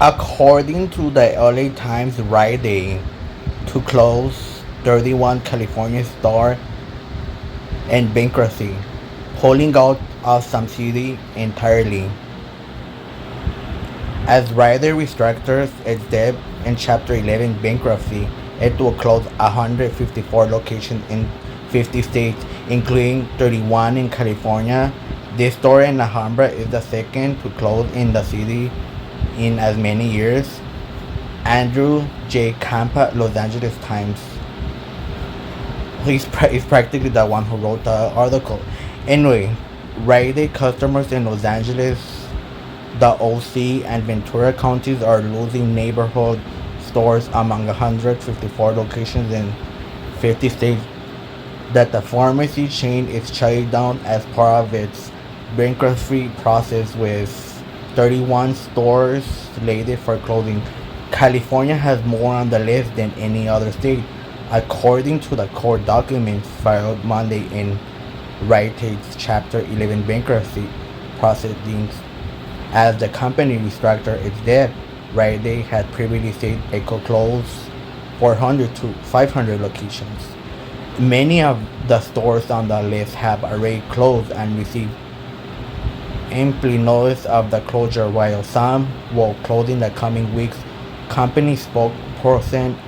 According to the LA Times, Rite Aid to close 31 California store in bankruptcy, pulling out of some city entirely. As Rite Aid restructures its debt in Chapter 11 bankruptcy, it will close 154 locations in 50 states, including 31 in California. This store in Alhambra is the second to close in the city in as many years. Andrew J. Campa, Los Angeles Times. He's practically the one who wrote the article. Anyway, Rite Aid customers in Los Angeles, the OC, and Ventura counties are losing neighborhood stores among 154 locations in 50 states that the pharmacy chain is shutting down as part of its bankruptcy process, with 31 stores slated for closing. California has more on the list than any other state, according to the court documents filed Monday in Rite Aid's Chapter 11 bankruptcy proceedings. As the company restructured its debt, Rite Aid had previously said it could close 400 to 500 locations. Many of the stores on the list have already closed and received ample notice of the closure, while some will close in the coming weeks. Company spokesperson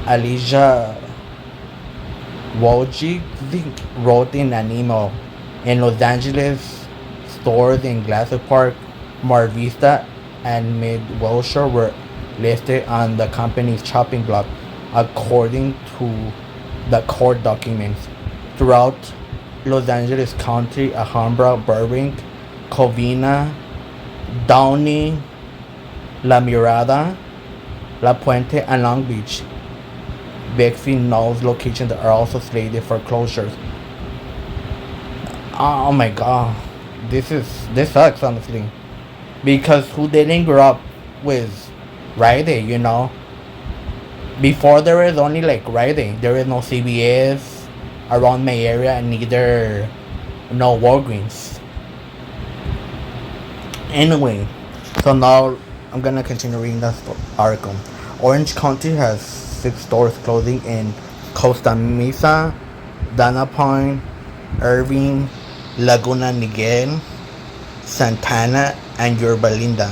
Alicia Wojcik wrote in an email. In Los Angeles, stores in Glacier Park, Mar Vista, and Mid Wilshire were listed on the company's chopping block, according to the court documents. Throughout Los Angeles County, Alhambra, Burbank, Covina, Downey, La Mirada, La Puente, and Long Beach, Bixby Knolls locations are also slated for closures. Oh my god, this sucks honestly, because who didn't grow up with Rite Aid, you know? Before there was only like Rite Aid, there is no CVS around my area, and neither no Walgreens. Anyway, so now I'm gonna continue reading the article. Orange County has 6 stores closing in Costa Mesa, Dana Point, Irving, Laguna Niguel, Santana, and Yorba Linda.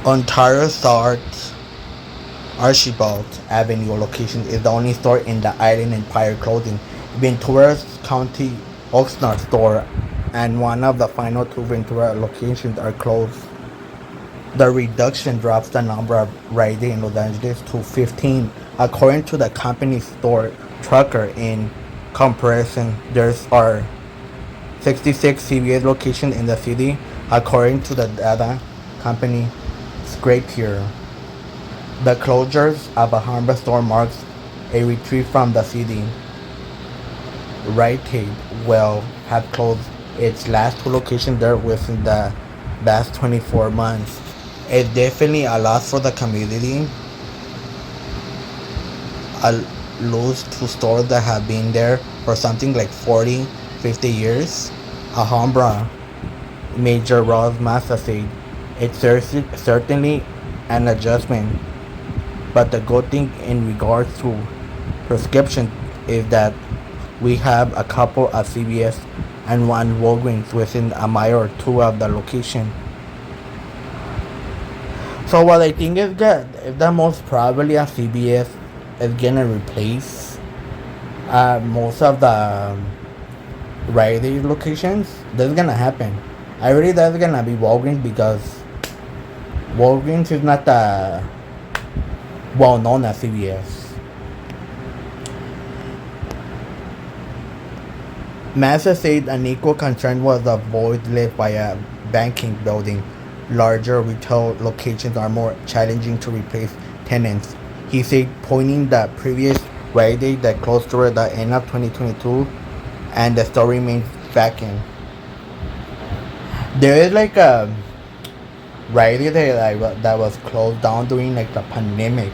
Ontario South Archibald Avenue location is the only store in the Island Empire closing. Ventura County Oxnard store and one of the final 2 Ventura locations are closed. The reduction drops the number of Rite Aid in Los Angeles to 15. According to the company's store tracker, in comparison, there are 66 CVS locations in the city, according to the data company scraped here. The closures of a Alhambra store marks a retreat from the city. Rite Aid will have closed its last 2 locations there within the past 24 months. It's definitely a loss for the community. A lose to stores that have been there for something like 40, 50 years. Alhambra Major Ross Massa said, it's certainly an adjustment, but the good thing in regards to prescription is that we have a couple of CVS and one Walgreens within a mile or 2 of the location. So what I think is that most probably a CVS is gonna replace most of the Rite Aid locations. That's gonna happen. I really that's gonna be Walgreens, because Walgreens is not well known as CVS. Massa said an equal concern was the void left by a banking building. Larger retail locations are more challenging to replace tenants. He said, pointing the previous Rite Aid that closed toward the end of 2022, and the store remains vacant. There is like a Rite Aid that was closed down during like the pandemic.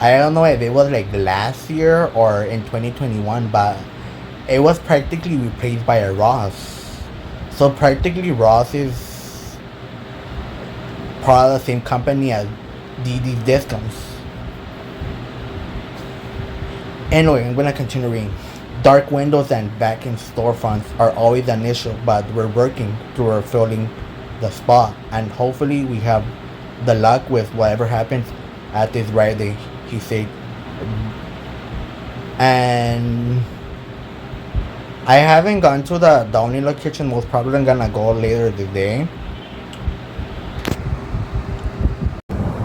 I don't know if it was like last year or in 2021, but it was practically replaced by a Ross. So practically Ross is part of the same company as DD's discounts. Anyway, I'm gonna continue reading. Dark windows and vacant storefronts are always an issue, but we're working toward filling the spot, and hopefully we have the luck with whatever happens at this Rite Aid, he said. And I haven't gone to the only location. Most probably I'm gonna go later this day.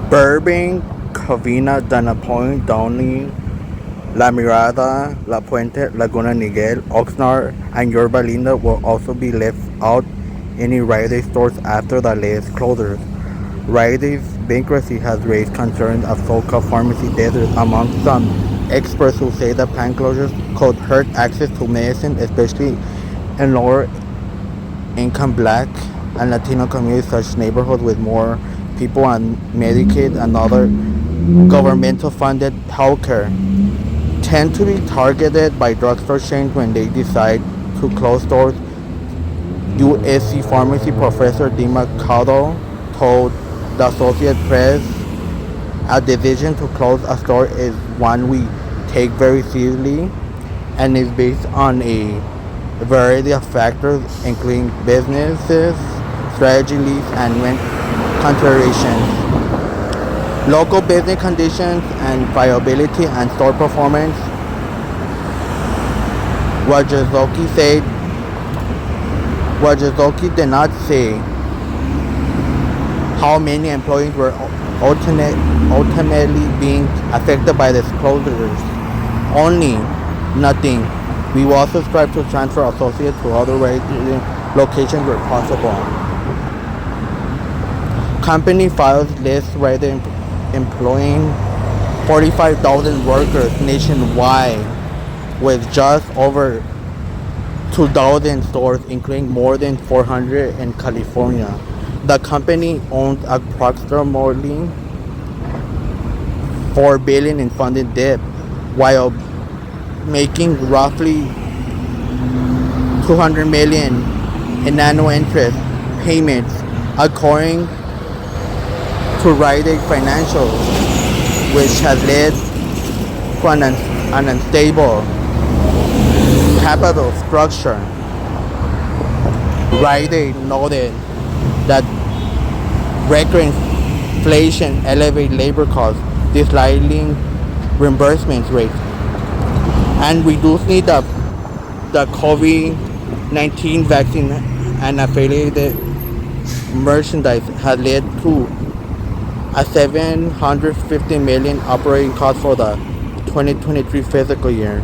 Burbank, Covina, Dana Point, Downey, La Mirada, La Puente, Laguna Niguel, Oxnard, and Yorba Linda will also be left out any Rite Aid stores after the latest closures. Rite Aid's bankruptcy has raised concerns of so-called pharmacy deserts among some experts who say the planned closures could hurt access to medicine, especially in lower income Black and Latino communities. Such neighborhoods with more people on Medicaid and other governmental funded healthcare tend to be targeted by drugstore chains when they decide to close stores. USC pharmacy professor Dima Caudo told the Associated Press, "A decision to close a store is one we take very seriously and is based on a variety of factors, including businesses, strategy, lease, and rent considerations, local business conditions and viability, and store performance." Wojciechowski said. Wojciechowski did not say how many employees were ultimately being affected by these closures. Only nothing. We will also strive to transfer associates to other locations where possible. Company files lists Rite Aid employing 45,000 workers nationwide, with just over 2,000 stores, including more than 400 in California. The company owns approximately $4 billion in funded debt, while making roughly $200 million in annual interest payments, according to Rite Aid Financials, which has led to an unstable capital structure. Rite Aid noted that record inflation elevated labor costs, declining reimbursement rates, and reducing the COVID-19 vaccine and affiliated merchandise has led to a $750 million operating cost for the 2023 fiscal year.